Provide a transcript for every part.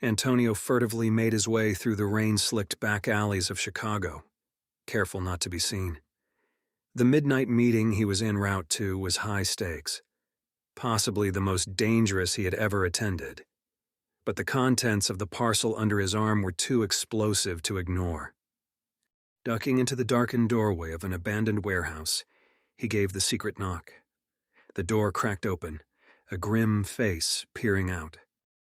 Antonio furtively made his way through the rain-slicked back alleys of Chicago, careful not to be seen. The midnight meeting he was en route to was high stakes, possibly the most dangerous he had ever attended. But the contents of the parcel under his arm were too explosive to ignore. Ducking into the darkened doorway of an abandoned warehouse, he gave the secret knock. The door cracked open, a grim face peering out.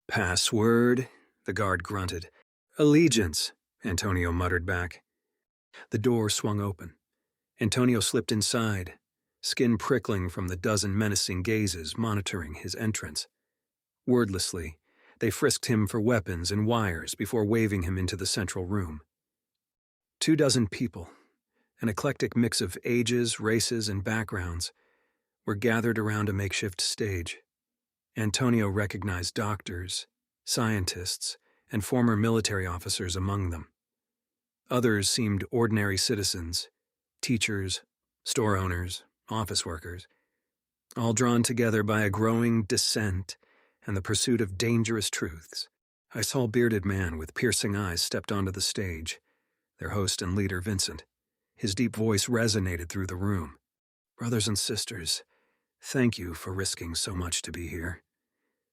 "Password," the guard grunted. "Allegiance," Antonio muttered back. The door swung open. Antonio slipped inside, skin prickling from the dozen menacing gazes monitoring his entrance. Wordlessly, they frisked him for weapons and wires before waving him into the central room. 24 people, an eclectic mix of ages, races, and backgrounds, were gathered around a makeshift stage. Antonio recognized doctors, scientists, and former military officers among them. Others seemed ordinary citizens, teachers, store owners, office workers, all drawn together by a growing dissent and the pursuit of dangerous truths. A tall bearded man with piercing eyes stepped onto the stage, their host and leader Vincent. His deep voice resonated through the room. "Brothers and sisters, thank you for risking so much to be here.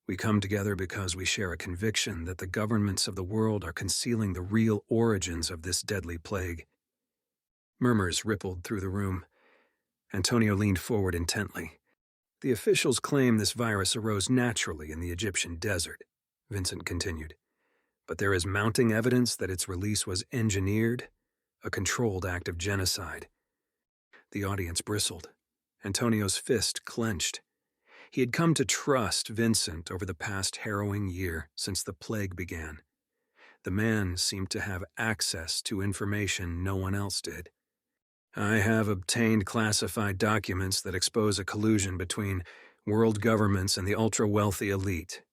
We come together because we share a conviction that the governments of the world are concealing the real origins of this deadly plague." Murmurs rippled through the room. Antonio leaned forward intently. "The officials claim this virus arose naturally in the Egyptian desert," Vincent continued. "But there is mounting evidence that its release was engineered, a controlled act of genocide." The audience bristled. Antonio's fist clenched. He had come to trust Vincent over the past harrowing year since the plague began. The man seemed to have access to information no one else did. "I have obtained classified documents that expose a collusion between world governments and the ultra-wealthy elite,"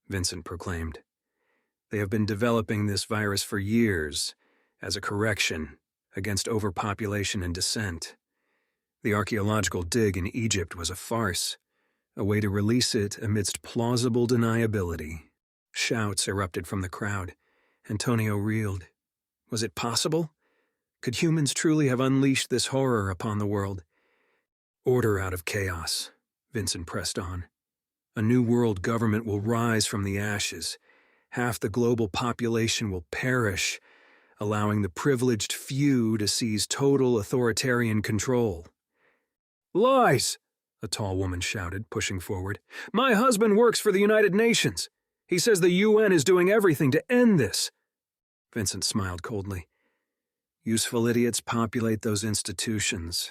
Vincent proclaimed. "They have been developing this virus for years as a correction against overpopulation and dissent. The archaeological dig in Egypt was a farce, a way to release it amidst plausible deniability." Shouts erupted from the crowd. Antonio reeled. Was it possible? Could humans truly have unleashed this horror upon the world? "Order out of chaos," Vincent pressed on. "A new world government will rise from the ashes. Half the global population will perish, allowing the privileged few to seize total authoritarian control." "Lies!" a tall woman shouted, pushing forward. "My husband works for the United Nations. He says the UN is doing everything to end this." Vincent smiled coldly. "Useful idiots populate those institutions,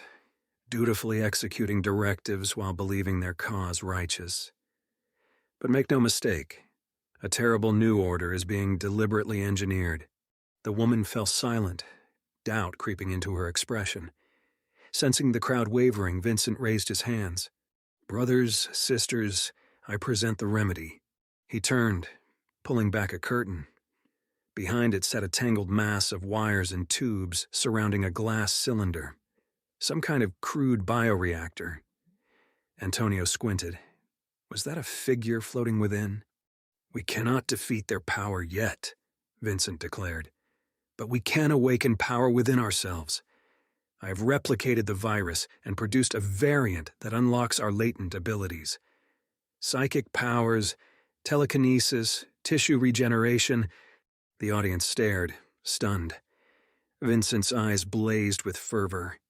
dutifully executing directives while believing their cause righteous. But make no mistake, a terrible new order is being deliberately engineered." The woman fell silent, doubt creeping into her expression. Sensing the crowd wavering, Vincent raised his hands. "Brothers, sisters, I present the remedy." He turned, pulling back a curtain. Behind it sat a tangled mass of wires and tubes surrounding a glass cylinder, some kind of crude bioreactor. Antonio squinted. Was that a figure floating within? "We cannot defeat their power yet," Vincent declared. "But we can awaken power within ourselves. I have replicated the virus and produced a variant that unlocks our latent abilities. Psychic powers, telekinesis, tissue regeneration." The audience stared, stunned. Vincent's eyes blazed with fervor.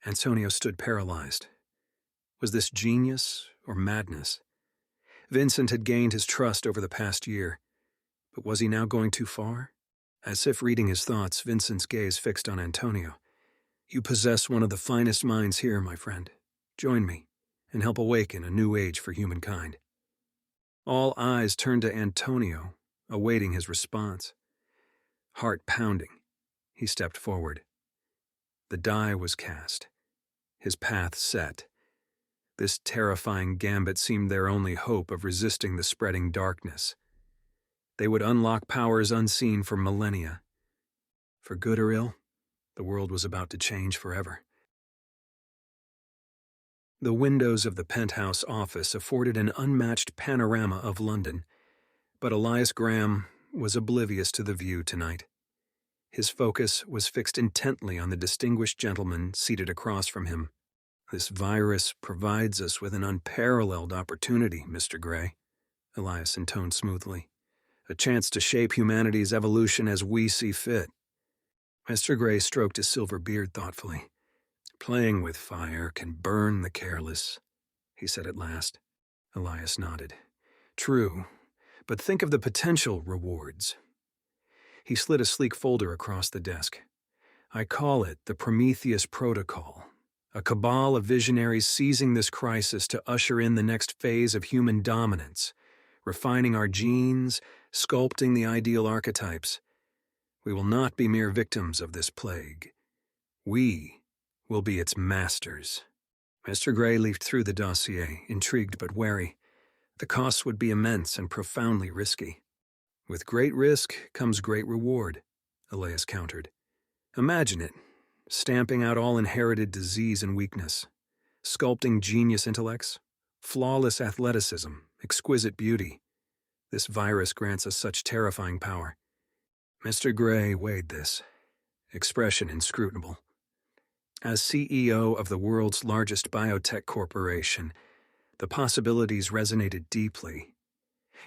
Antonio stood paralyzed. Was this genius or madness? Vincent had gained his trust over the past year, but was he now going too far? As if reading his thoughts, Vincent's gaze fixed on Antonio. "You possess one of the finest minds here, my friend. Join me, and help awaken a new age for humankind." All eyes turned to Antonio, awaiting his response. Heart pounding, he stepped forward. The die was cast, his path set. This terrifying gambit seemed their only hope of resisting the spreading darkness. They would unlock powers unseen for millennia. For good or ill, the world was about to change forever. The windows of the penthouse office afforded an unmatched panorama of London, But Elias Graham was oblivious to the view tonight. His focus was fixed intently on the distinguished gentleman seated across from him. "This virus provides us with an unparalleled opportunity, Mr. Gray," Elias intoned smoothly. "A chance to shape humanity's evolution as we see fit." Mr. Gray stroked his silver beard thoughtfully. "Playing with fire can burn the careless," he said at last. Elias nodded. "True, but think of the potential rewards." He slid a sleek folder across the desk. "I call it the Prometheus Protocol, a cabal of visionaries seizing this crisis to usher in the next phase of human dominance, refining our genes, sculpting the ideal archetypes. We will not be mere victims of this plague. We will be its masters." Mr. Gray leafed through the dossier, intrigued but wary. The costs would be immense and profoundly risky. "With great risk comes great reward," Elias countered. "Imagine it, stamping out all inherited disease and weakness, sculpting genius intellects, flawless athleticism, exquisite beauty. This virus grants us such terrifying power." Mr. Gray weighed this, expression inscrutable. As CEO of the world's largest biotech corporation, the possibilities resonated deeply.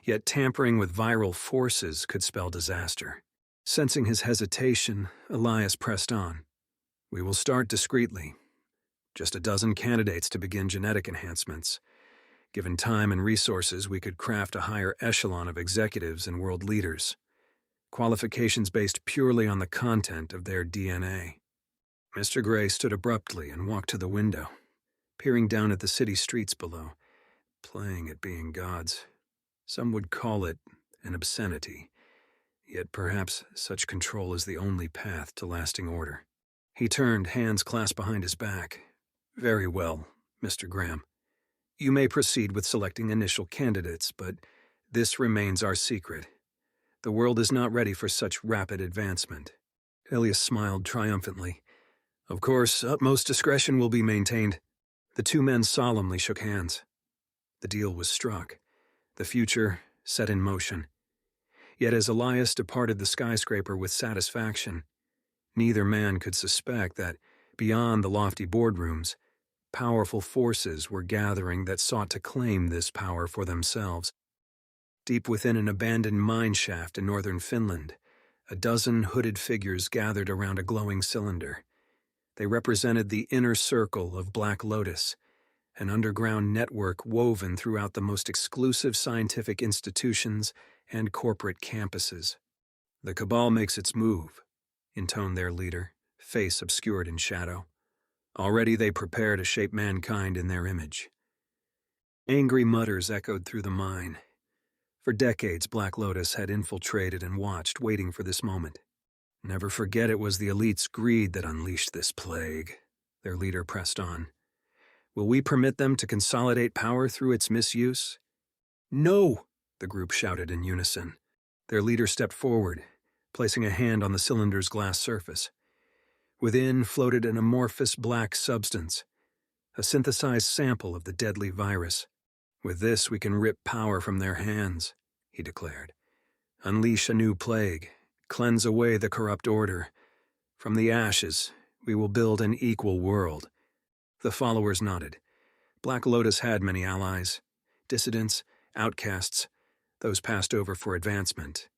Yet tampering with viral forces could spell disaster. Sensing his hesitation, Elias pressed on. "We will start discreetly. Just a dozen candidates to begin genetic enhancements. Given time and resources, we could craft a higher echelon of executives and world leaders. Qualifications based purely on the content of their DNA." Mr. Gray stood abruptly and walked to the window, peering down at the city streets below. Playing at being gods. Some would call it an obscenity, yet perhaps such control is the only path to lasting order. He turned, hands clasped behind his back. "Very well, Mr. Graham. You may proceed with selecting initial candidates, but this remains our secret. The world is not ready for such rapid advancement." Elias smiled triumphantly. "Of course, utmost discretion will be maintained." The two men solemnly shook hands. The deal was struck. The future set in motion. Yet as Elias departed the skyscraper with satisfaction, neither man could suspect that, beyond the lofty boardrooms, powerful forces were gathering that sought to claim this power for themselves. Deep within an abandoned mine shaft in northern Finland, a dozen hooded figures gathered around a glowing cylinder. They represented the inner circle of Black Lotus, an underground network woven throughout the most exclusive scientific institutions and corporate campuses. "The cabal makes its move," intoned their leader, face obscured in shadow. "Already they prepare to shape mankind in their image." Angry mutters echoed through the mine. For decades, Black Lotus had infiltrated and watched, waiting for this moment. "Never forget it was the elite's greed that unleashed this plague," their leader pressed on. "Will we permit them to consolidate power through its misuse?" "No!" the group shouted in unison. Their leader stepped forward, placing a hand on the cylinder's glass surface. Within floated an amorphous black substance, a synthesized sample of the deadly virus. "With this we can rip power from their hands," he declared. "Unleash a new plague, cleanse away the corrupt order. From the ashes, we will build an equal world." The followers nodded. Black Lotus had many allies, dissidents, outcasts, those passed over for advancement.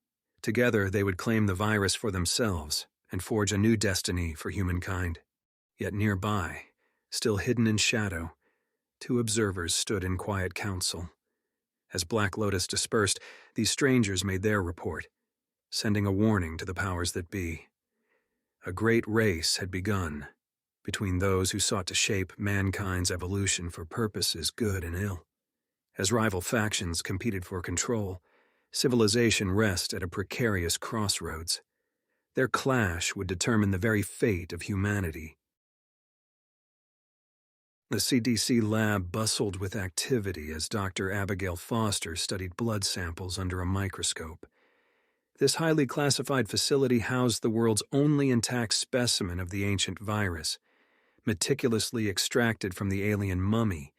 Together they would claim the virus for themselves and forge a new destiny for humankind. Yet nearby, still hidden in shadow, two observers stood in quiet council. As Black Lotus dispersed, these strangers made their report, sending a warning to the powers that be. A great race had begun between those who sought to shape mankind's evolution for purposes good and ill. As rival factions competed for control, civilization rested at a precarious crossroads. Their clash would determine the very fate of humanity. The CDC lab bustled with activity as Dr. Abigail Foster studied blood samples under a microscope. This highly classified facility housed the world's only intact specimen of the ancient virus, meticulously extracted from the alien mummy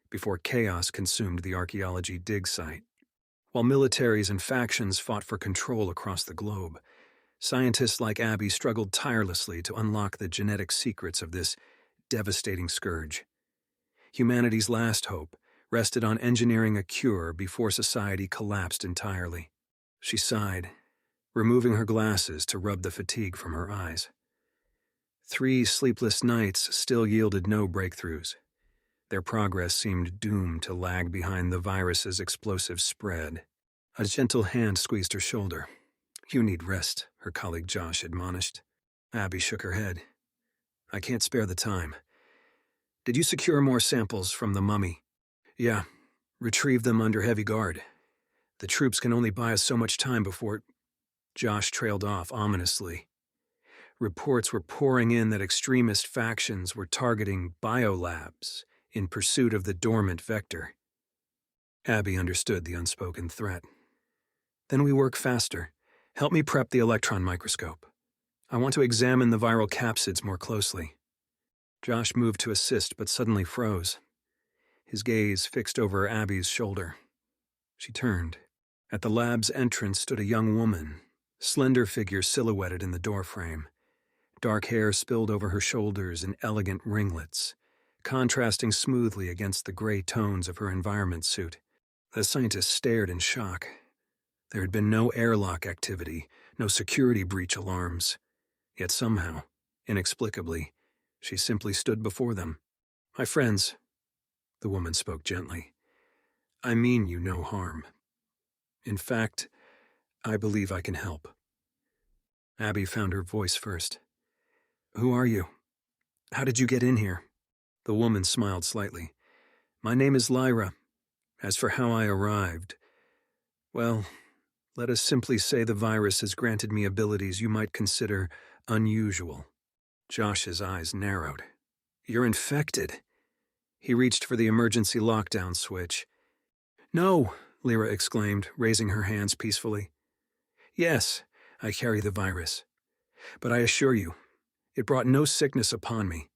before chaos consumed the archaeology dig site. While militaries and factions fought for control across the globe, scientists like Abby struggled tirelessly to unlock the genetic secrets of this devastating scourge. Humanity's last hope rested on engineering a cure before society collapsed entirely. She sighed, removing her glasses to rub the fatigue from her eyes. 3 sleepless nights still yielded no breakthroughs. Their progress seemed doomed to lag behind the virus's explosive spread. A gentle hand squeezed her shoulder. "You need rest," her colleague Josh admonished. Abby shook her head. "I can't spare the time. Did you secure more samples from the mummy?" "Yeah. Retrieve them under heavy guard. The troops can only buy us so much time before—" Josh trailed off ominously. Reports were pouring in that extremist factions were targeting biolabs in pursuit of the dormant vector. Abby understood the unspoken threat. "Then we work faster. Help me prep the electron microscope. I want to examine the viral capsids more closely." Josh moved to assist but suddenly froze. His gaze fixed over Abby's shoulder. She turned. At the lab's entrance stood a young woman, slender figure silhouetted in the doorframe. Dark hair spilled over her shoulders in elegant ringlets, contrasting smoothly against the gray tones of her environment suit. The scientist stared in shock. There had been no airlock activity, no security breach alarms. Yet somehow, inexplicably, she simply stood before them. "My friends," the woman spoke gently, "I mean you no harm. In fact, I believe I can help." Abby found her voice first. "Who are you? How did you get in here?" The woman smiled slightly. "My name is Lyra. As for how I arrived, well, let us simply say the virus has granted me abilities you might consider unusual." Josh's eyes narrowed. "You're infected." He reached for the emergency lockdown switch. "No," Lyra exclaimed, raising her hands peacefully. "Yes, I carry the virus. But I assure you, it brought no sickness upon me.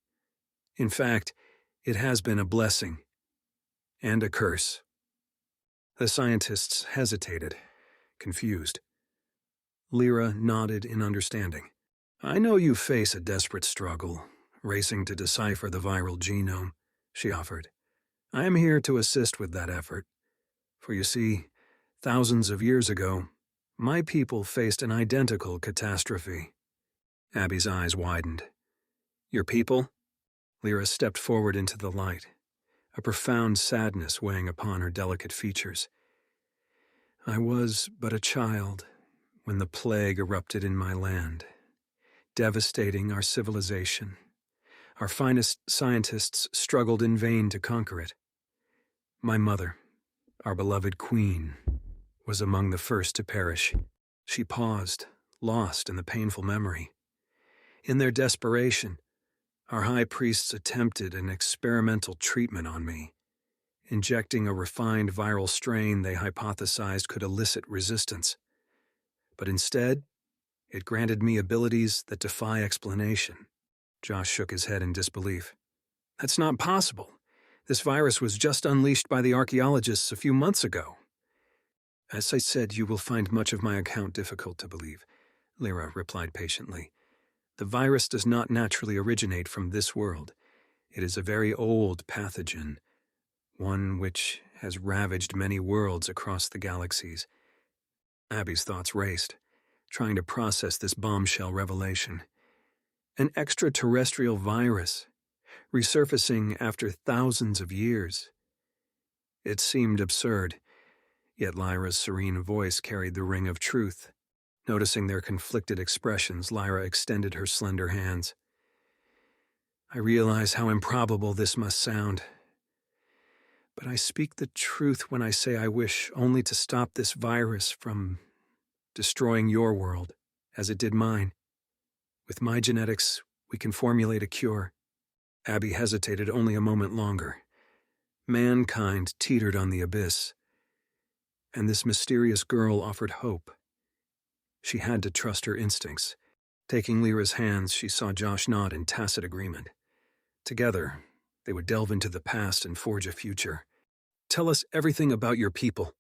In fact, it has been a blessing. And a curse." The scientists hesitated, confused. Lyra nodded in understanding. "I know you face a desperate struggle, racing to decipher the viral genome," she offered. "I am here to assist with that effort. For you see, thousands of years ago, my people faced an identical catastrophe." Abby's eyes widened. "Your people?" Lyra stepped forward into the light, a profound sadness weighing upon her delicate features. "I was but a child when the plague erupted in my land, devastating our civilization. Our finest scientists struggled in vain to conquer it. My mother, our beloved queen, was among the first to perish." She paused, lost in the painful memory. "In their desperation, our high priests attempted an experimental treatment on me, injecting a refined viral strain they hypothesized could elicit resistance. But instead, it granted me abilities that defy explanation." Josh shook his head in disbelief. "That's not possible. This virus was just unleashed by the archaeologists a few months ago." "As I said, you will find much of my account difficult to believe," Lyra replied patiently. "The virus does not naturally originate from this world. It is a very old pathogen, one which has ravaged many worlds across the galaxies." Abby's thoughts raced, trying to process this bombshell revelation. An extraterrestrial virus, resurfacing after thousands of years. It seemed absurd, yet Lyra's serene voice carried the ring of truth. Noticing their conflicted expressions, Lyra extended her slender hands. "I realize how improbable this must sound, but I speak the truth when I say I wish only to stop this virus from destroying your world, as it did mine. With my genetics, we can formulate a cure." Abby hesitated only a moment longer. Mankind teetered on the abyss, and this mysterious girl offered hope. She had to trust her instincts. Taking Lyra's hands, she saw Josh nod in tacit agreement. Together, they would delve into the past and forge a future. "Tell us everything about your people,"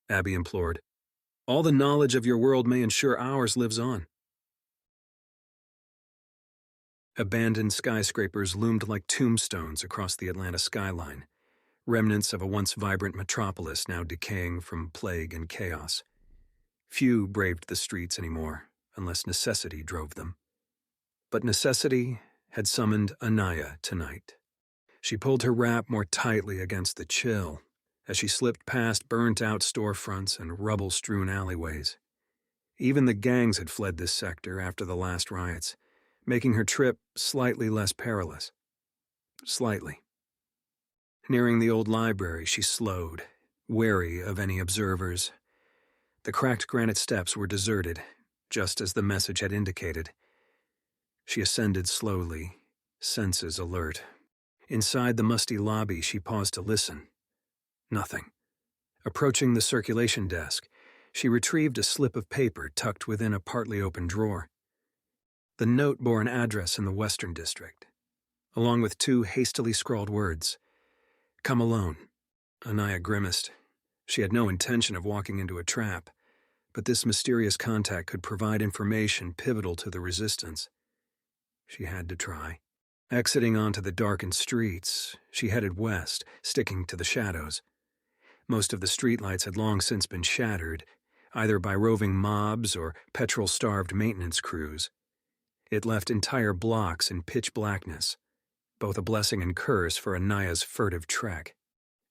Abby implored. All the knowledge of your world may ensure ours lives on. Abandoned skyscrapers loomed like tombstones across the Atlanta skyline, remnants of a once vibrant metropolis now decaying from plague and chaos. Few braved the streets anymore, unless necessity drove them. But necessity had summoned Anaya tonight. She pulled her wrap more tightly against the chill as she slipped past burnt-out storefronts and rubble-strewn alleyways. Even the gangs had fled this sector after the last riots, making her trip slightly less perilous. Slightly. Nearing the old library, she slowed, wary of any observers. The cracked granite steps were deserted, just as the message had indicated. She ascended slowly, senses alert. Inside the musty lobby, she paused to listen. Nothing. Approaching the circulation desk, she retrieved a slip of paper tucked within a partly open drawer. The note bore an address in the Western District, along with 2 hastily scrawled words. Come alone. Anaya grimaced. She had no intention of walking into a trap, but this mysterious contact could provide information pivotal to the resistance. She had to try. Exiting onto the darkened streets, she headed west, sticking to the shadows. Most of the streetlights had long since been shattered, either by roving mobs or petrol-starved maintenance crews. It left entire blocks in pitch blackness, both a blessing and curse for Anaya's furtive trek.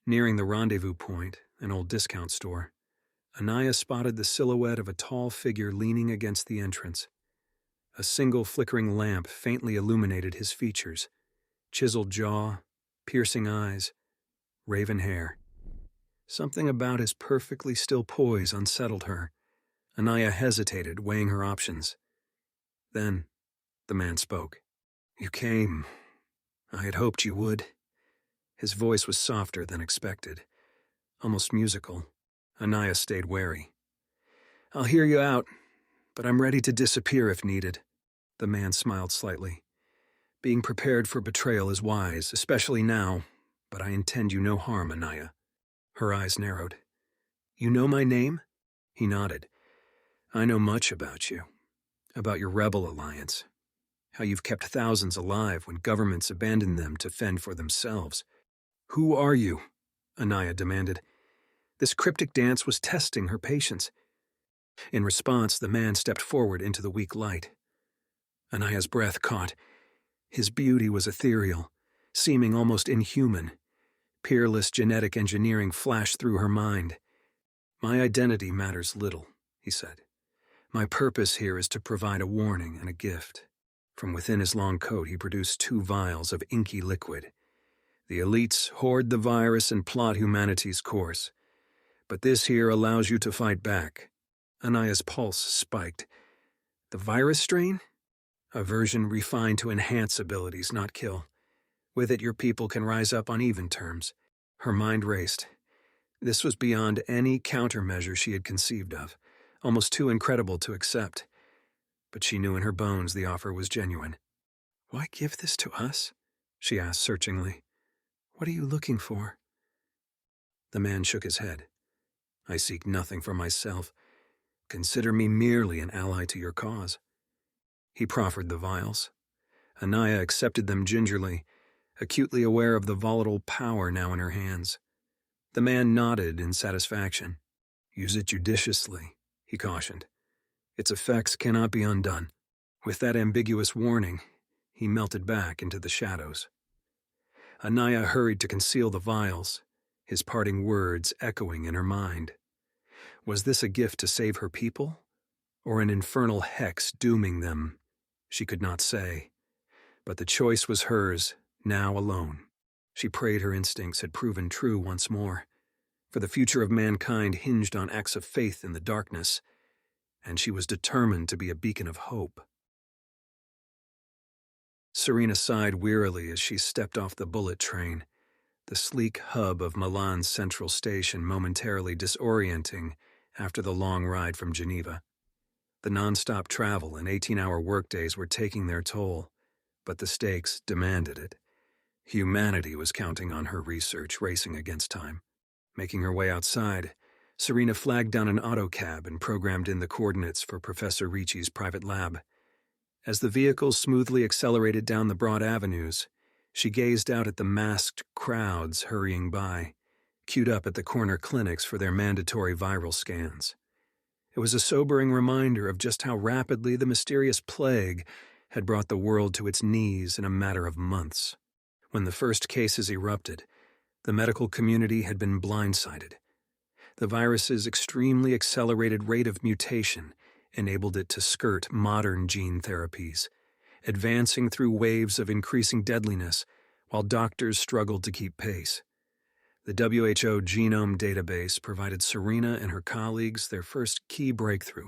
Nearing the rendezvous point, an old discount store, Anaya spotted the silhouette of a tall figure leaning against the entrance. A single flickering lamp faintly illuminated his features: chiseled jaw, piercing eyes, raven hair. Something about his perfectly still poise unsettled her. Anaya hesitated, weighing her options. Then, the man spoke. You came. I had hoped you would. His voice was softer than expected, almost musical. Anaya stayed wary. I'll hear you out, but I'm ready to disappear if needed. The man smiled slightly. Being prepared for betrayal is wise, especially now, but I intend you no harm, Anaya. Her eyes narrowed. You know my name? He nodded. I know much about you. About your rebel alliance. How you've kept thousands alive when governments abandoned them to fend for themselves. Who are you? Anaya demanded. This cryptic dance was testing her patience. In response, the man stepped forward into the weak light. Anaya's breath caught. His beauty was ethereal, seeming almost inhuman. Peerless genetic engineering flashed through her mind. My identity matters little, he said. My purpose here is to provide a warning and a gift. From within his long coat, he produced 2 vials of inky liquid. The elites hoard the virus and plot humanity's course. But this here allows you to fight back. Anaya's pulse spiked. The virus strain? A version refined to enhance abilities, not kill. With it, your people can rise up on even terms. Her mind raced. This was beyond any countermeasure she had conceived of, almost too incredible to accept. But she knew in her bones the offer was genuine. Why give this to us? She asked searchingly. What are you looking for? The man shook his head. I seek nothing for myself. Consider me merely an ally to your cause. He proffered the vials. Anaya accepted them gingerly, acutely aware of the volatile power now in her hands. The man nodded in satisfaction. Use it judiciously, he cautioned. Its effects cannot be undone. With that ambiguous warning, he melted back into the shadows. Anaya hurried to conceal the vials, his parting words echoing in her mind. Was this a gift to save her people, or an infernal hex dooming them? She could not say. But the choice was hers, now alone. She prayed her instincts had proven true once more, for the future of mankind hinged on acts of faith in the darkness, and she was determined to be a beacon of hope. Serena sighed wearily as she stepped off the bullet train, the sleek hub of Milan's central station momentarily disorienting after the long ride from Geneva. The non-stop travel and 18-hour workdays were taking their toll, but the stakes demanded it. Humanity was counting on her research, racing against time. Making her way outside, Serena flagged down an autocab and programmed in the coordinates for Professor Ricci's private lab. As the vehicle smoothly accelerated down the broad avenues, she gazed out at the masked crowds hurrying by, queued up at the corner clinics for their mandatory viral scans. It was a sobering reminder of just how rapidly the mysterious plague had brought the world to its knees in a matter of months. When the first cases erupted, the medical community had been blindsided. The virus's extremely accelerated rate of mutation enabled it to skirt modern gene therapies, advancing through waves of increasing deadliness while doctors struggled to keep pace. The WHO genome database provided Serena and her colleagues their first key breakthrough,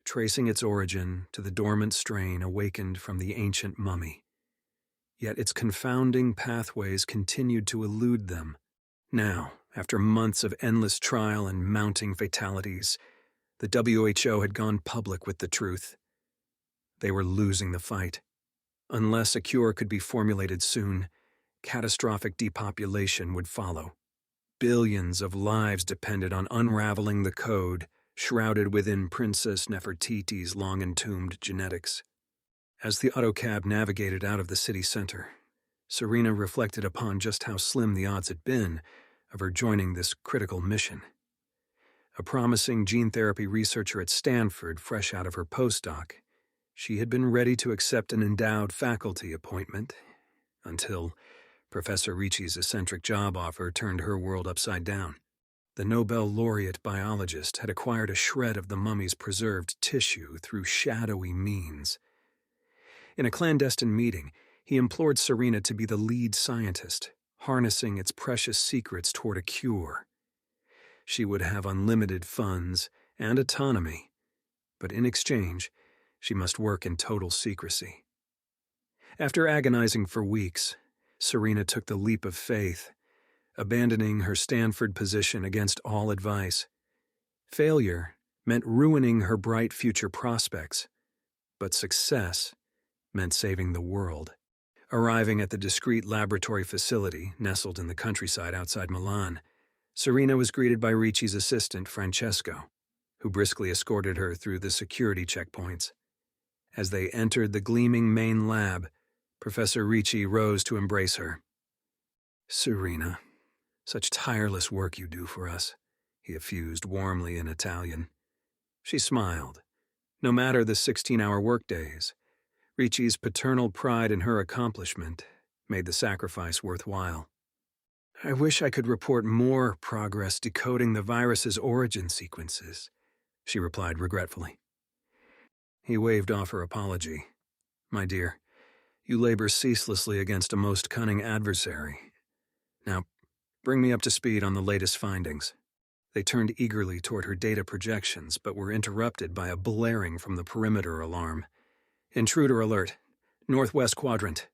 tracing its origin to the dormant strain awakened from the ancient mummy. Yet its confounding pathways continued to elude them. Now, after months of endless trial and mounting fatalities, the WHO had gone public with the truth. They were losing the fight. Unless a cure could be formulated soon, catastrophic depopulation would follow. Billions of lives depended on unraveling the code shrouded within Princess Nefertiti's long-entombed genetics. As the autocab navigated out of the city center, Serena reflected upon just how slim the odds had been of her joining this critical mission. A promising gene therapy researcher at Stanford, fresh out of her postdoc, she had been ready to accept an endowed faculty appointment until Professor Ricci's eccentric job offer turned her world upside down. The Nobel laureate biologist had acquired a shred of the mummy's preserved tissue through shadowy means. In a clandestine meeting, he implored Serena to be the lead scientist, harnessing its precious secrets toward a cure. She would have unlimited funds and autonomy, but in exchange, she must work in total secrecy. After agonizing for weeks, Serena took the leap of faith, abandoning her Stanford position against all advice. Failure meant ruining her bright future prospects, but success meant saving the world. Arriving at the discreet laboratory facility nestled in the countryside outside Milan, Serena was greeted by Ricci's assistant, Francesco, who briskly escorted her through the security checkpoints. As they entered the gleaming main lab, Professor Ricci rose to embrace her. "Serena, such tireless work you do for us," he effused warmly in Italian. She smiled. No matter the 16-hour workdays, Ricci's paternal pride in her accomplishment made the sacrifice worthwhile. "I wish I could report more progress decoding the virus's origin sequences," she replied regretfully. He waved off her apology. "My dear, you labor ceaselessly against a most cunning adversary. Now, bring me up to speed on the latest findings." They turned eagerly toward her data projections, but were interrupted by a blaring from the perimeter alarm. "Intruder alert, northwest quadrant,"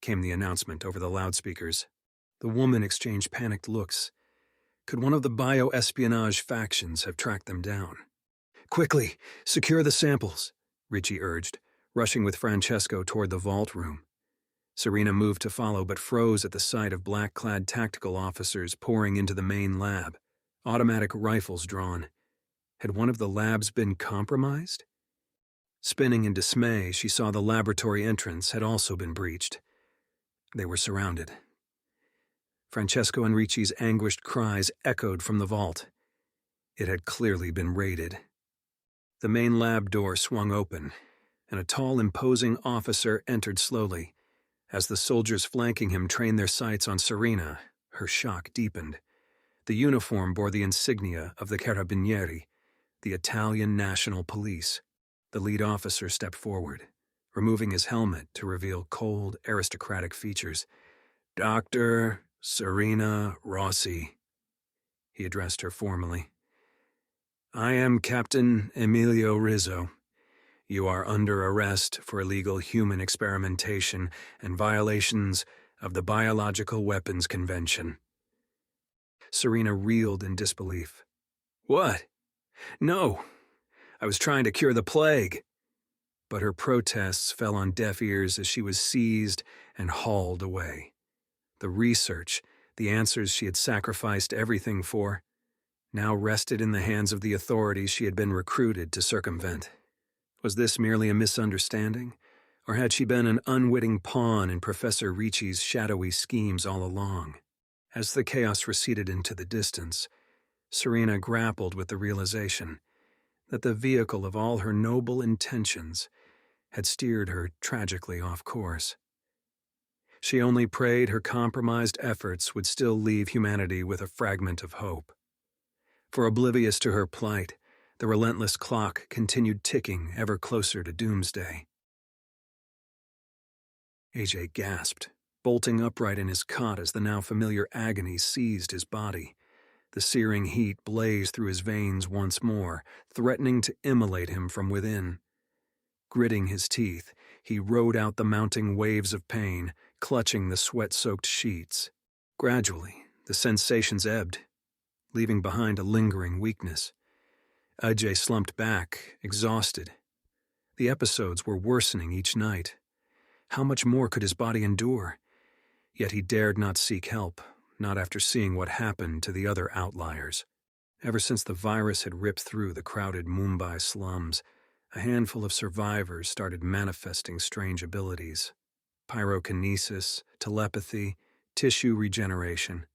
came the announcement over the loudspeakers. The woman exchanged panicked looks. Could one of the bioespionage factions have tracked them down? "Quickly, secure the samples," Ricci urged, rushing with Francesco toward the vault room. Serena moved to follow but froze at the sight of black-clad tactical officers pouring into the main lab, automatic rifles drawn. Had one of the labs been compromised? Spinning in dismay, she saw the laboratory entrance had also been breached. They were surrounded. Francesco and Ricci's anguished cries echoed from the vault. It had clearly been raided. The main lab door swung open, and a tall, imposing officer entered slowly. As the soldiers flanking him trained their sights on Serena, her shock deepened. The uniform bore the insignia of the Carabinieri, the Italian National Police. The lead officer stepped forward, removing his helmet to reveal cold, aristocratic features. "Dr. Serena Rossi," he addressed her formally. "I am Captain Emilio Rizzo. You are under arrest for illegal human experimentation and violations of the Biological Weapons Convention." Serena reeled in disbelief. "What? No, I was trying to cure the plague." But her protests fell on deaf ears as she was seized and hauled away. The research, the answers she had sacrificed everything for, now rested in the hands of the authorities she had been recruited to circumvent. Was this merely a misunderstanding, or had she been an unwitting pawn in Professor Ricci's shadowy schemes all along? As the chaos receded into the distance, Serena grappled with the realization that the vehicle of all her noble intentions had steered her tragically off course. She only prayed her compromised efforts would still leave humanity with a fragment of hope. For oblivious to her plight, the relentless clock continued ticking ever closer to doomsday. AJ gasped, bolting upright in his cot as the now familiar agony seized his body. The searing heat blazed through his veins once more, threatening to immolate him from within. Gritting his teeth, he rode out the mounting waves of pain, clutching the sweat-soaked sheets. Gradually, the sensations ebbed, leaving behind a lingering weakness. Ajay slumped back, exhausted. The episodes were worsening each night. How much more could his body endure? Yet he dared not seek help, not after seeing what happened to the other outliers. Ever since the virus had ripped through the crowded Mumbai slums, a handful of survivors started manifesting strange abilities. Pyrokinesis, telepathy, tissue regeneration.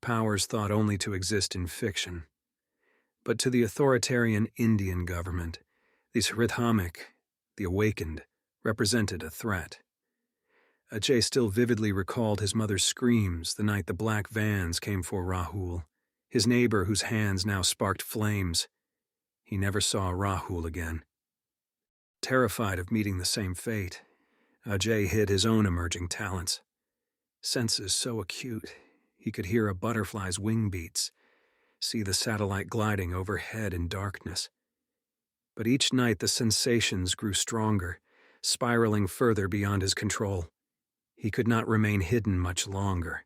Powers thought only to exist in fiction. But to the authoritarian Indian government, these Hrithamik, the awakened, represented a threat. Ajay still vividly recalled his mother's screams the night the black vans came for Rahul, his neighbor whose hands now sparked flames. He never saw Rahul again. Terrified of meeting the same fate, Ajay hid his own emerging talents. Senses so acute, he could hear a butterfly's wing beats, see the satellite gliding overhead in darkness. But each night the sensations grew stronger, spiraling further beyond his control. He could not remain hidden much longer.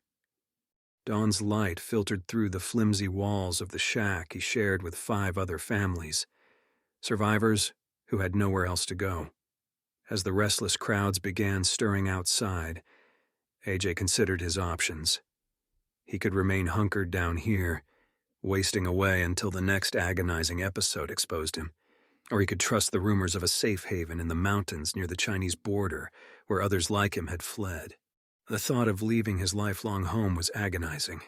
Dawn's light filtered through the flimsy walls of the shack he shared with 5 other families, survivors who had nowhere else to go. As the restless crowds began stirring outside, AJ considered his options. He could remain hunkered down here, wasting away until the next agonizing episode exposed him. Or he could trust the rumors of a safe haven in the mountains near the Chinese border, where others like him had fled. The thought of leaving his lifelong home was agonizing,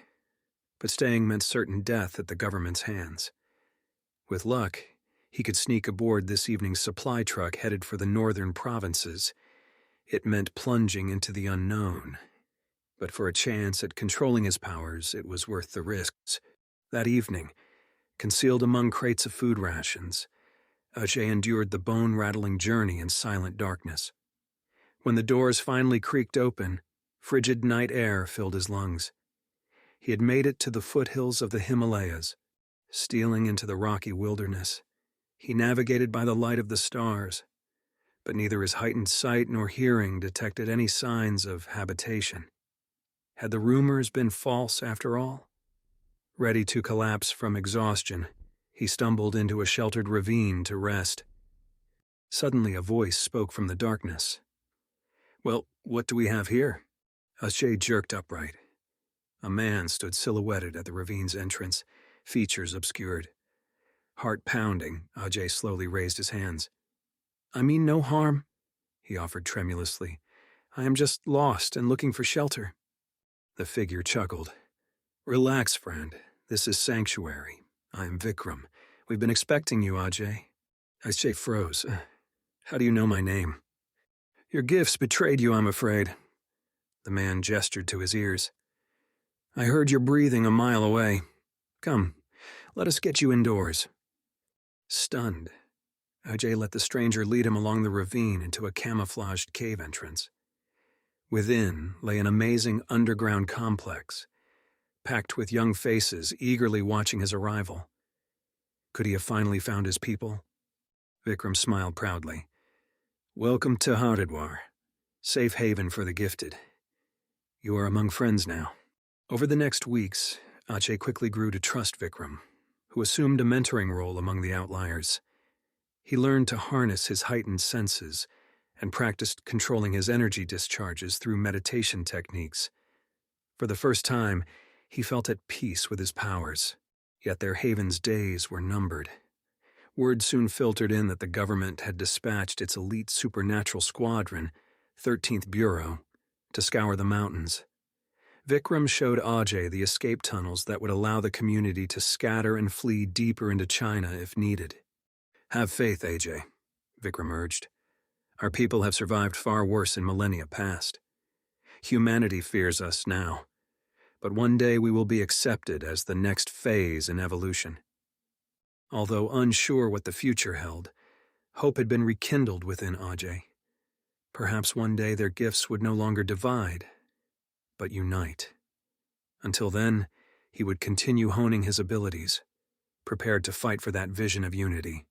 but staying meant certain death at the government's hands. With luck, he could sneak aboard this evening's supply truck headed for the northern provinces. It meant plunging into the unknown, but for a chance at controlling his powers, it was worth the risks. That evening, concealed among crates of food rations, Ajay endured the bone-rattling journey in silent darkness. When the doors finally creaked open, frigid night air filled his lungs. He had made it to the foothills of the Himalayas. Stealing into the rocky wilderness, he navigated by the light of the stars, but neither his heightened sight nor hearing detected any signs of habitation. Had the rumors been false after all? Ready to collapse from exhaustion, he stumbled into a sheltered ravine to rest. Suddenly a voice spoke from the darkness. "Well, what do we have here?" Ajay jerked upright. A man stood silhouetted at the ravine's entrance, features obscured. Heart pounding, Ajay slowly raised his hands. "I mean no harm," he offered tremulously. "I am just lost and looking for shelter." The figure chuckled. "Relax, friend. This is Sanctuary. I am Vikram. We've been expecting you, Ajay." Ajay froze. "How do you know my name?" "Your gifts betrayed you, I'm afraid." The man gestured to his ears. "I heard your breathing a mile away. Come, let us get you indoors." Stunned, Ajay let the stranger lead him along the ravine into a camouflaged cave entrance. Within lay an amazing underground complex, packed with young faces eagerly watching his arrival. Could he have finally found his people? Vikram smiled proudly. "Welcome to Haridwar, safe haven for the gifted. You are among friends now." Over the next weeks, Ajay quickly grew to trust Vikram, who assumed a mentoring role among the outliers. He learned to harness his heightened senses and practiced controlling his energy discharges through meditation techniques. For the first time, he felt at peace with his powers. Yet their haven's days were numbered. Word soon filtered in that the government had dispatched its elite supernatural squadron, 13th Bureau, to scour the mountains. Vikram showed Ajay the escape tunnels that would allow the community to scatter and flee deeper into China if needed. "Have faith, Ajay," Vikram urged. "Our people have survived far worse in millennia past. Humanity fears us now, but one day we will be accepted as the next phase in evolution." Although unsure what the future held, hope had been rekindled within Ajay. Perhaps one day their gifts would no longer divide, but unite. Until then, he would continue honing his abilities, prepared to fight for that vision of unity,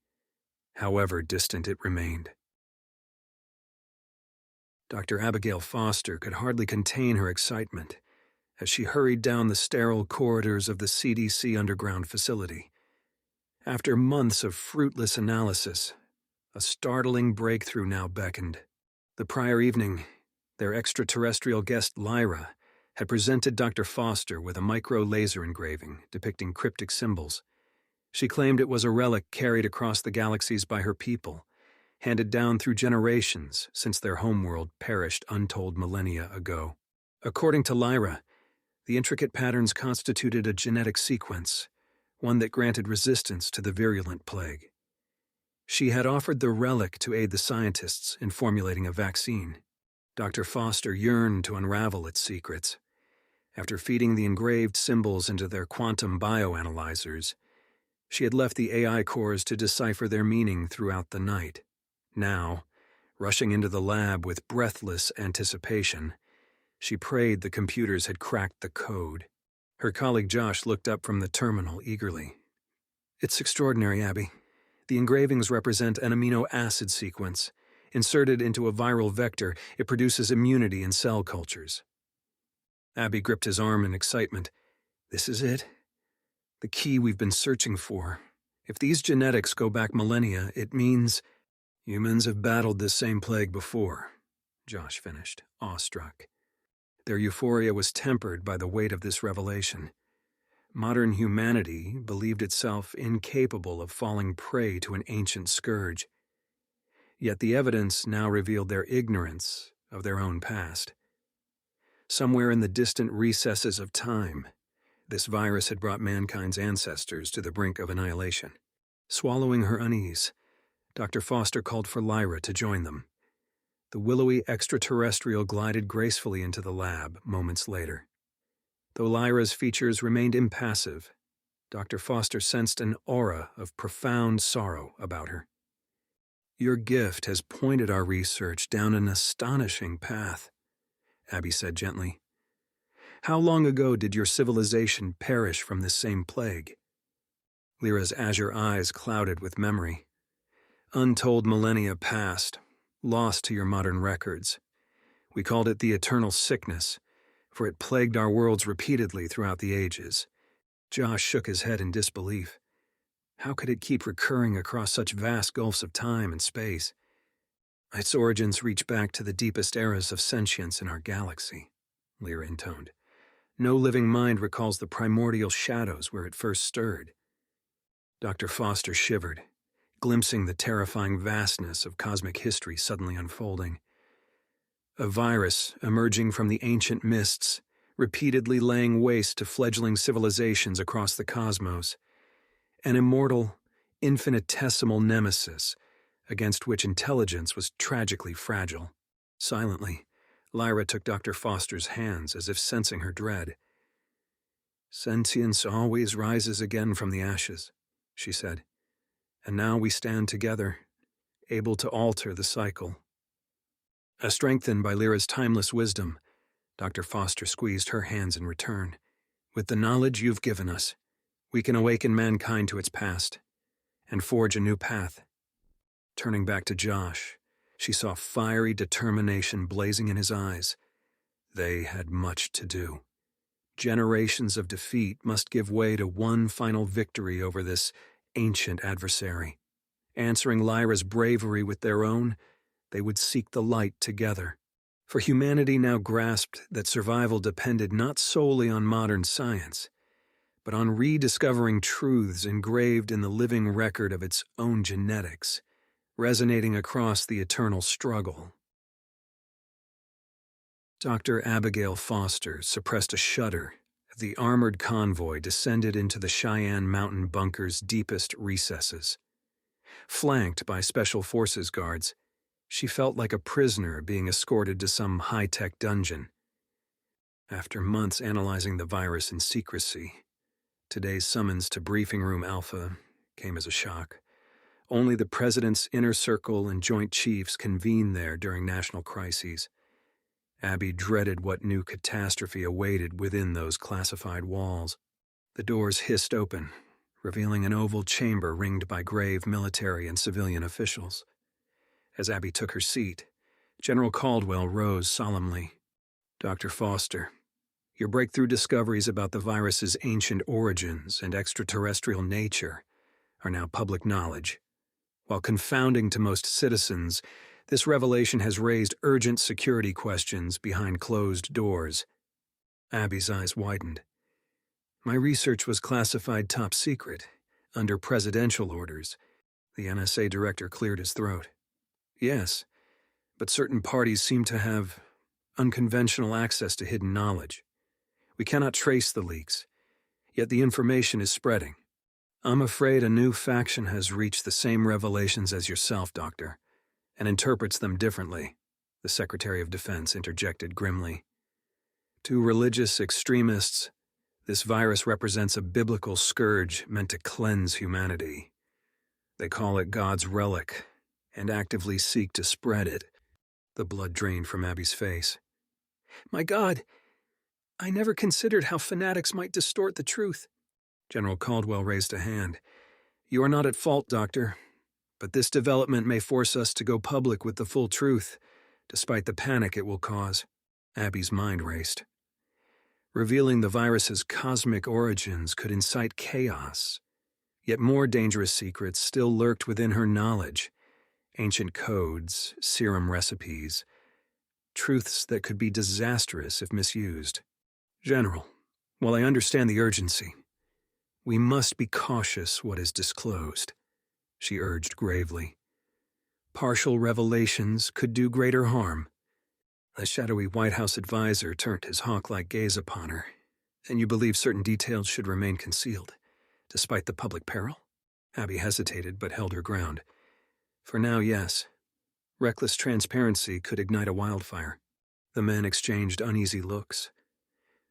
however distant it remained. Dr. Abigail Foster could hardly contain her excitement as she hurried down the sterile corridors of the CDC underground facility. After months of fruitless analysis, a startling breakthrough now beckoned. The prior evening, their extraterrestrial guest Lyra had presented Dr. Foster with a micro-laser engraving depicting cryptic symbols. She claimed it was a relic carried across the galaxies by her people, handed down through generations since their homeworld perished untold millennia ago. According to Lyra, the intricate patterns constituted a genetic sequence, one that granted resistance to the virulent plague. She had offered the relic to aid the scientists in formulating a vaccine. Dr. Foster yearned to unravel its secrets. After feeding the engraved symbols into their quantum bioanalyzers, she had left the AI cores to decipher their meaning throughout the night. Now, rushing into the lab with breathless anticipation, she prayed the computers had cracked the code. Her colleague Josh looked up from the terminal eagerly. "It's extraordinary, Abby. The engravings represent an amino acid sequence. Inserted into a viral vector, it produces immunity in cell cultures." Abby gripped his arm in excitement. "This is it. The key we've been searching for. If these genetics go back millennia, it means—" "Humans have battled this same plague before," Josh finished, awestruck. Their euphoria was tempered by the weight of this revelation. Modern humanity believed itself incapable of falling prey to an ancient scourge. Yet the evidence now revealed their ignorance of their own past. Somewhere in the distant recesses of time, this virus had brought mankind's ancestors to the brink of annihilation. Swallowing her unease, Dr. Foster called for Lyra to join them. The willowy extraterrestrial glided gracefully into the lab moments later. Though Lyra's features remained impassive, Dr. Foster sensed an aura of profound sorrow about her. "Your gift has pointed our research down an astonishing path," Abby said gently. "How long ago did your civilization perish from this same plague?" Lyra's azure eyes clouded with memory. "Untold millennia past, lost to your modern records. We called it the eternal sickness, for it plagued our worlds repeatedly throughout the ages." Josh shook his head in disbelief. How could it keep recurring across such vast gulfs of time and space? "Its origins reach back to the deepest eras of sentience in our galaxy," Lyra intoned. "No living mind recalls the primordial shadows where it first stirred." Dr. Foster shivered, glimpsing the terrifying vastness of cosmic history suddenly unfolding. A virus emerging from the ancient mists, repeatedly laying waste to fledgling civilizations across the cosmos. An immortal, infinitesimal nemesis against which intelligence was tragically fragile. Silently, Lyra took Dr. Foster's hands as if sensing her dread. "Sentience always rises again from the ashes," she said. "And now we stand together, able to alter the cycle." Strengthened by Lyra's timeless wisdom, Dr. Foster squeezed her hands in return. "With the knowledge you've given us, we can awaken mankind to its past and forge a new path." Turning back to Josh, she saw fiery determination blazing in his eyes. They had much to do. Generations of defeat must give way to one final victory over this ancient adversary. Answering Lyra's bravery with their own, they would seek the light together. For humanity now grasped that survival depended not solely on modern science, but on rediscovering truths engraved in the living record of its own genetics, resonating across the eternal struggle. Dr. Abigail Foster suppressed a shudder as the armored convoy descended into the Cheyenne Mountain bunker's deepest recesses. Flanked by Special Forces guards, she felt like a prisoner being escorted to some high-tech dungeon. After months analyzing the virus in secrecy, today's summons to Briefing Room Alpha came as a shock. Only the President's inner circle and Joint Chiefs convene there during national crises. Abby dreaded what new catastrophe awaited within those classified walls. The doors hissed open, revealing an oval chamber ringed by grave military and civilian officials. As Abby took her seat, General Caldwell rose solemnly. "Dr. Foster, your breakthrough discoveries about the virus's ancient origins and extraterrestrial nature are now public knowledge. While confounding to most citizens, this revelation has raised urgent security questions behind closed doors." Abby's eyes widened. "My research was classified top secret, under presidential orders." The NSA director cleared his throat. "Yes, but certain parties seem to have unconventional access to hidden knowledge. We cannot trace the leaks, yet the information is spreading. I'm afraid a new faction has reached the same revelations as yourself, Doctor, and interprets them differently," the Secretary of Defense interjected grimly. "To religious extremists, this virus represents a biblical scourge meant to cleanse humanity. They call it God's relic and actively seek to spread it." The blood drained from Abby's face. "My God, I never considered how fanatics might distort the truth." General Caldwell raised a hand. "You are not at fault, Doctor, but this development may force us to go public with the full truth, despite the panic it will cause." Abby's mind raced. Revealing the virus's cosmic origins could incite chaos, yet more dangerous secrets still lurked within her knowledge. Ancient codes, serum recipes, truths that could be disastrous if misused. "General, while I understand the urgency, we must be cautious what is disclosed," she urged gravely. "Partial revelations could do greater harm." The shadowy White House advisor turned his hawk-like gaze upon her. "And you believe certain details should remain concealed, despite the public peril?" Abby hesitated but held her ground. "For now, yes. Reckless transparency could ignite a wildfire." The men exchanged uneasy looks.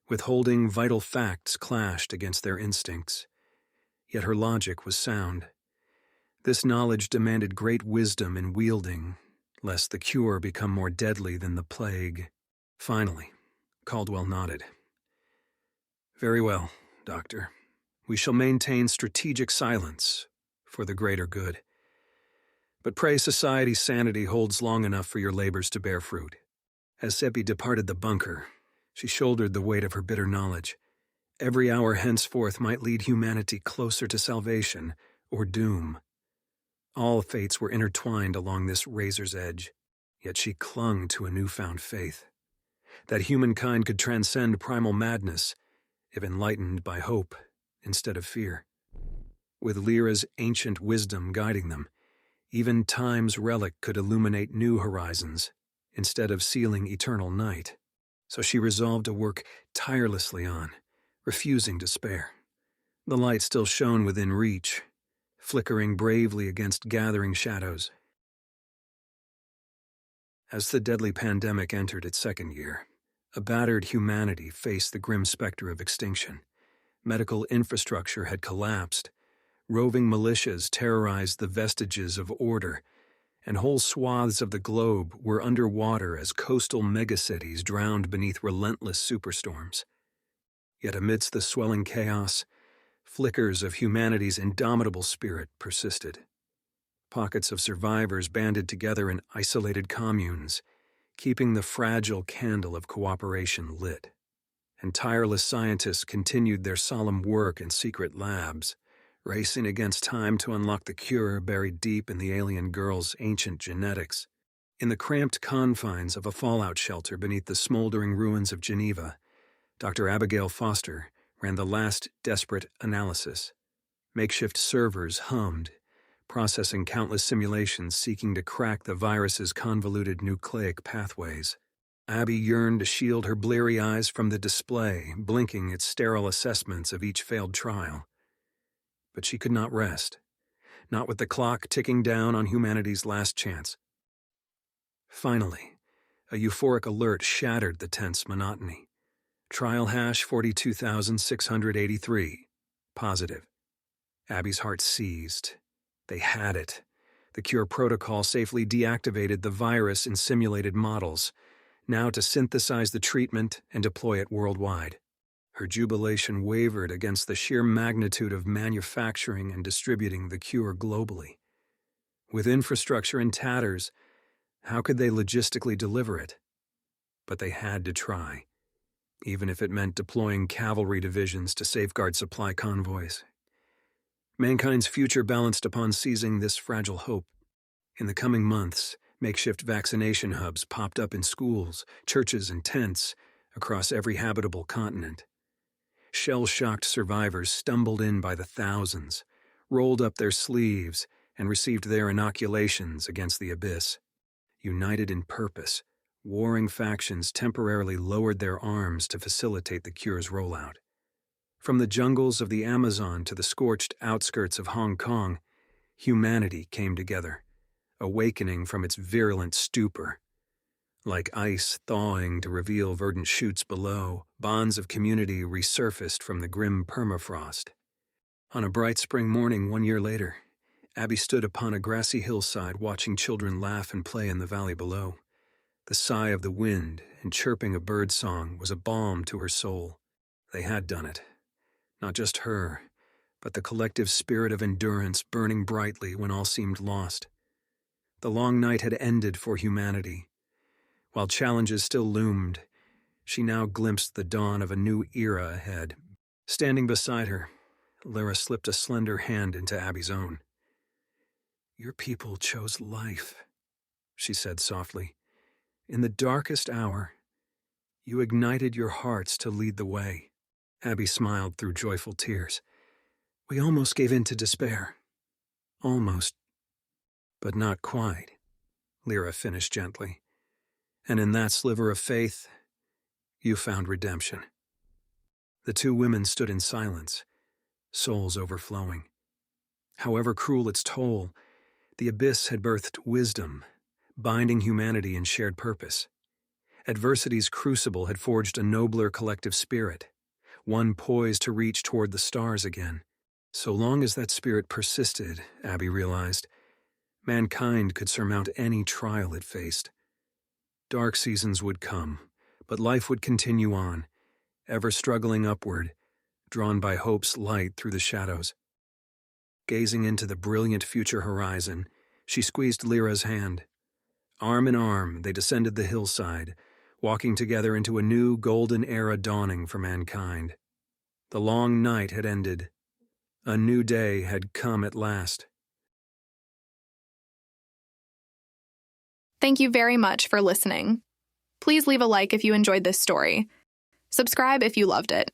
Withholding vital facts clashed against their instincts. Yet her logic was sound. This knowledge demanded great wisdom in wielding, lest the cure become more deadly than the plague. Finally, Caldwell nodded. "Very well, Doctor. We shall maintain strategic silence for the greater good. But pray society's sanity holds long enough for your labors to bear fruit." As Seppi departed the bunker, she shouldered the weight of her bitter knowledge. Every hour henceforth might lead humanity closer to salvation or doom. All fates were intertwined along this razor's edge, yet she clung to a newfound faith. That humankind could transcend primal madness if enlightened by hope instead of fear. With Lyra's ancient wisdom guiding them, even time's relic could illuminate new horizons instead of sealing eternal night. So she resolved to work tirelessly on, refusing despair. The light still shone within reach, flickering bravely against gathering shadows. As the deadly pandemic entered its second year, a battered humanity faced the grim specter of extinction. Medical infrastructure had collapsed, roving militias terrorized the vestiges of order, and whole swaths of the globe were underwater as coastal megacities drowned beneath relentless superstorms. Yet amidst the swelling chaos, flickers of humanity's indomitable spirit persisted. Pockets of survivors banded together in isolated communes, keeping the fragile candle of cooperation lit. And tireless scientists continued their solemn work in secret labs, racing against time to unlock the cure buried deep in the alien girl's ancient genetics. In the cramped confines of a fallout shelter beneath the smoldering ruins of Geneva, Dr. Abigail Foster, ran the last desperate analysis. Makeshift servers hummed, processing countless simulations seeking to crack the virus's convoluted nucleic pathways. Abby yearned to shield her bleary eyes from the display, blinking its sterile assessments of each failed trial. But she could not rest, not with the clock ticking down on humanity's last chance. Finally, a euphoric alert shattered the tense monotony. Trial hash 42,683. Positive. Abby's heart seized. They had it. The cure protocol safely deactivated the virus in simulated models, now to synthesize the treatment and deploy it worldwide. Her jubilation wavered against the sheer magnitude of manufacturing and distributing the cure globally. With infrastructure in tatters, how could they logistically deliver it? But they had to try, even if it meant deploying cavalry divisions to safeguard supply convoys. Mankind's future balanced upon seizing this fragile hope. In the coming months, makeshift vaccination hubs popped up in schools, churches, and tents across every habitable continent. Shell-shocked survivors stumbled in by the thousands, rolled up their sleeves, and received their inoculations against the abyss. United in purpose, warring factions temporarily lowered their arms to facilitate the cure's rollout. From the jungles of the Amazon to the scorched outskirts of Hong Kong, humanity came together, awakening from its virulent stupor. Like ice thawing to reveal verdant shoots below, bonds of community resurfaced from the grim permafrost. On a bright spring morning 1 year later, Abby stood upon a grassy hillside watching children laugh and play in the valley below. The sigh of the wind and chirping of birdsong was a balm to her soul. They had done it. Not just her, but the collective spirit of endurance burning brightly when all seemed lost. The long night had ended for humanity. While challenges still loomed, she now glimpsed the dawn of a new era ahead. Standing beside her, Lyra slipped a slender hand into Abby's own. "Your people chose life," she said softly. "In the darkest hour, you ignited your hearts to lead the way." Abby smiled through joyful tears. "We almost gave in to despair. Almost. But not quite," Lyra finished gently. "And in that sliver of faith, you found redemption." The two women stood in silence, souls overflowing. However cruel its toll, the abyss had birthed wisdom, binding humanity in shared purpose. Adversity's crucible had forged a nobler collective spirit, one poised to reach toward the stars again. So long as that spirit persisted, Abby realized, mankind could surmount any trial it faced. Dark seasons would come, but life would continue on, ever struggling upward, drawn by hope's light through the shadows. Gazing into the brilliant future horizon, she squeezed Lyra's hand. Arm in arm, they descended the hillside, walking together into a new golden era dawning for mankind. The long night had ended. A new day had come at last. Thank you very much for listening. Please leave a like if you enjoyed this story. Subscribe if you loved it.